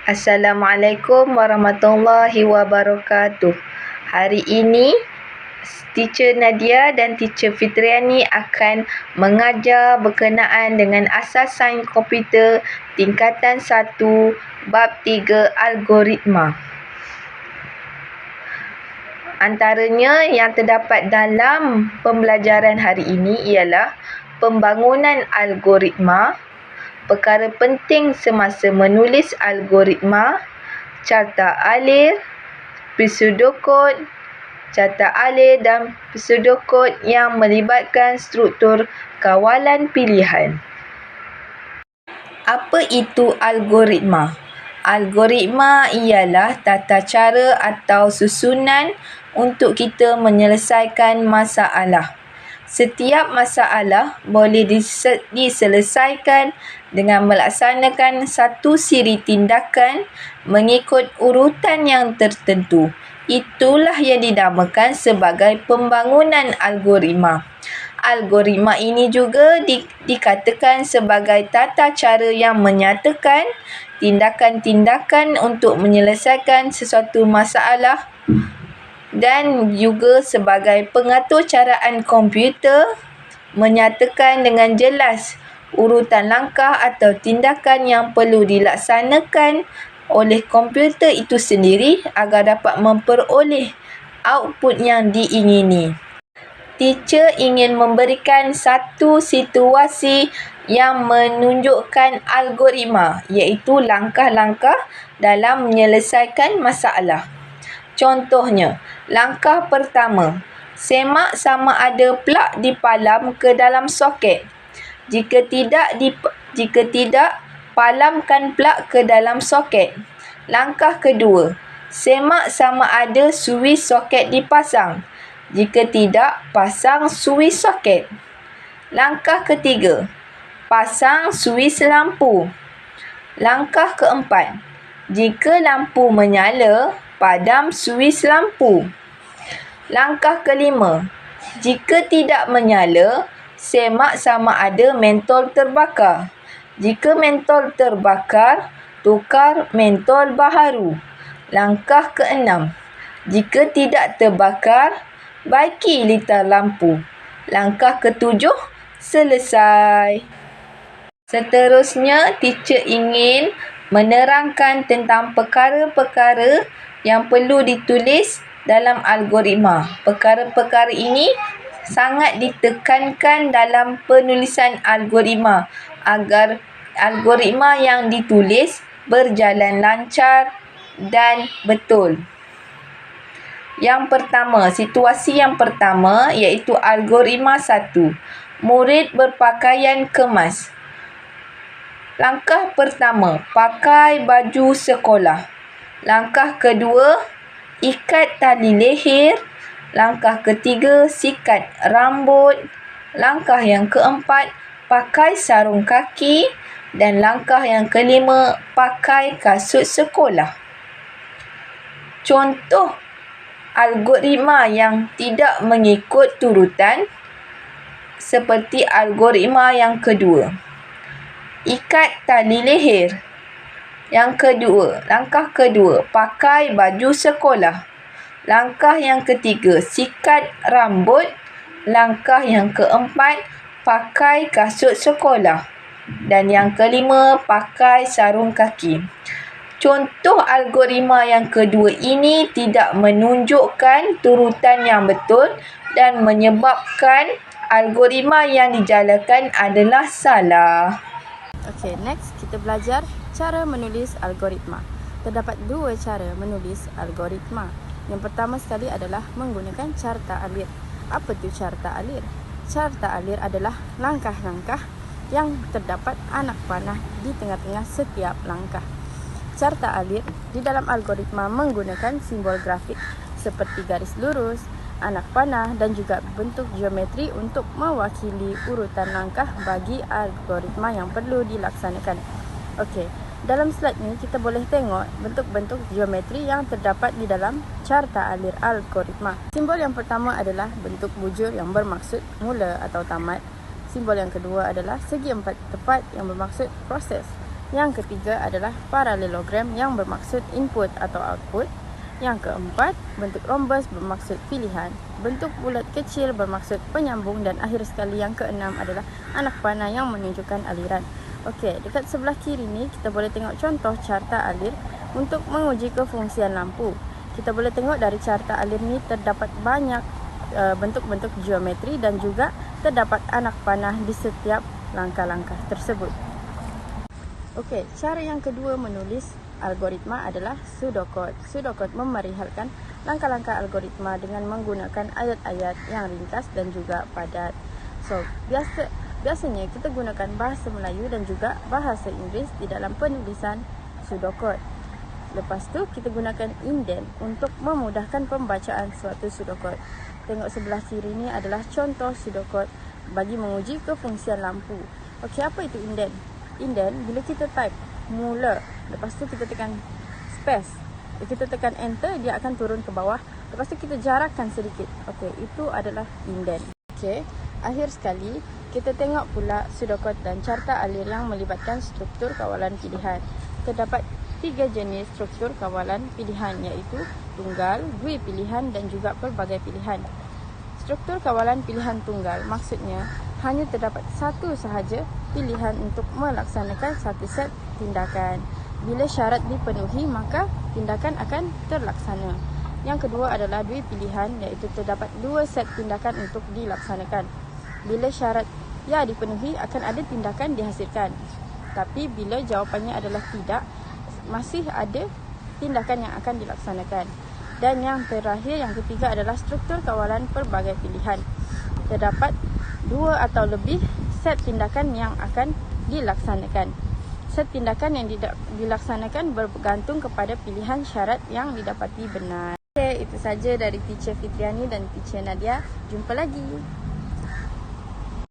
Assalamualaikum warahmatullahi wabarakatuh. Hari ini Teacher Nadia dan Teacher Fitriani akan mengajar berkenaan dengan asas sains komputer tingkatan 1 bab 3 algoritma. Antaranya yang terdapat dalam pembelajaran hari ini ialah pembangunan algoritma, perkara penting semasa menulis algoritma, carta alir, pseudokod, carta alir dan pseudokod yang melibatkan struktur kawalan pilihan. Apa itu algoritma? Algoritma ialah tata cara atau susunan untuk kita menyelesaikan masalah. Setiap masalah boleh diselesaikan dengan melaksanakan satu siri tindakan mengikut urutan yang tertentu. Itulah yang dinamakan sebagai pembangunan algoritma. Algoritma ini juga dikatakan sebagai tata cara yang menyatakan tindakan-tindakan untuk menyelesaikan sesuatu masalah dan juga sebagai pengatur caraan komputer menyatakan dengan jelas urutan langkah atau tindakan yang perlu dilaksanakan oleh komputer itu sendiri agar dapat memperoleh output yang diingini. Teacher ingin memberikan satu situasi yang menunjukkan algoritma, iaitu langkah-langkah dalam menyelesaikan masalah. Contohnya, langkah pertama, semak sama ada plug dipalam ke dalam soket. Jika tidak, palamkan plug ke dalam soket. Langkah kedua, semak sama ada suis soket dipasang. Jika tidak, pasang suis soket. Langkah ketiga, pasang suis lampu. Langkah keempat, jika lampu menyala, padam suis lampu. Langkah kelima, jika tidak menyala, semak sama ada mentol terbakar. Jika mentol terbakar, tukar mentol baharu. Langkah keenam, jika tidak terbakar, baiki litar lampu. Langkah ketujuh, selesai. Seterusnya, teacher ingin menerangkan tentang perkara-perkara yang perlu ditulis dalam algoritma. Perkara-perkara ini sangat ditekankan dalam penulisan algoritma agar algoritma yang ditulis berjalan lancar dan betul. Yang pertama, situasi yang pertama iaitu algoritma 1. Murid berpakaian kemas. Langkah pertama, pakai baju sekolah. Langkah kedua, ikat tali leher. Langkah ketiga, sikat rambut. Langkah yang keempat, pakai sarung kaki. Dan langkah yang kelima, pakai kasut sekolah. Contoh algoritma yang tidak mengikut turutan seperti algoritma yang kedua. Ikat tali leher. Langkah kedua, pakai baju sekolah. Langkah yang ketiga, sikat rambut. Langkah yang keempat, pakai kasut sekolah. Dan yang kelima, pakai sarung kaki. Contoh algoritma yang kedua ini tidak menunjukkan turutan yang betul dan menyebabkan algoritma yang dijalankan adalah salah. Okey, next kita belajar cara menulis algoritma. Terdapat dua cara menulis algoritma. Yang pertama sekali adalah menggunakan carta alir. Apa tu carta alir? Carta alir adalah langkah-langkah yang terdapat anak panah di tengah-tengah setiap langkah. Carta alir di dalam algoritma menggunakan simbol grafik seperti garis lurus, anak panah dan juga bentuk geometri untuk mewakili urutan langkah bagi algoritma yang perlu dilaksanakan. Okey, dalam slide ni kita boleh tengok bentuk-bentuk geometri yang terdapat di dalam carta alir algoritma. Simbol yang pertama adalah bentuk bujur yang bermaksud mula atau tamat. Simbol yang kedua adalah segi empat tepat yang bermaksud proses. Yang ketiga adalah parallelogram yang bermaksud input atau output. Yang keempat, bentuk rombus bermaksud pilihan. Bentuk bulat kecil bermaksud penyambung. Dan akhir sekali yang keenam adalah anak panah yang menunjukkan aliran. Okey, dekat sebelah kiri ni kita boleh tengok contoh carta alir untuk menguji kefungsian lampu. Kita boleh tengok dari carta alir ni terdapat banyak bentuk-bentuk geometri dan juga terdapat anak panah di setiap langkah-langkah tersebut. Okey, cara yang kedua menulis algoritma adalah pseudocode. Pseudocode memerihalkan langkah-langkah algoritma dengan menggunakan ayat-ayat yang ringkas dan juga padat. So, biasanya kita gunakan bahasa Melayu dan juga bahasa Inggeris di dalam penulisan pseudocode. Lepas tu, kita gunakan indent untuk memudahkan pembacaan suatu pseudocode. Tengok sebelah kiri ni adalah contoh pseudocode bagi menguji kefungsian lampu. Okey, apa itu indent? Indent, bila kita type mula, lepas tu kita tekan space, kita tekan enter, dia akan turun ke bawah. Lepas tu kita jarakkan sedikit. Okey, itu adalah indent. Okey, akhir sekali kita tengok pula pseudocode dan carta alir yang melibatkan struktur kawalan pilihan. Terdapat 3 jenis struktur kawalan pilihan, iaitu tunggal, dui pilihan dan juga pelbagai pilihan. Struktur kawalan pilihan tunggal maksudnya hanya terdapat satu sahaja pilihan untuk melaksanakan satu set tindakan. Bila syarat dipenuhi, maka tindakan akan terlaksana. Yang kedua adalah dui pilihan, iaitu terdapat 2 set tindakan untuk dilaksanakan. Bila syarat ya dipenuhi, akan ada tindakan dihasilkan. Tapi bila jawapannya adalah tidak, masih ada tindakan yang akan dilaksanakan. Dan yang terakhir, yang ketiga adalah struktur kawalan pelbagai pilihan. Terdapat 2 atau lebih set tindakan yang akan dilaksanakan. Set tindakan yang dilaksanakan bergantung kepada pilihan syarat yang didapati benar. Okey, itu saja dari Teacher Fitriani dan Teacher Nadia. Jumpa lagi.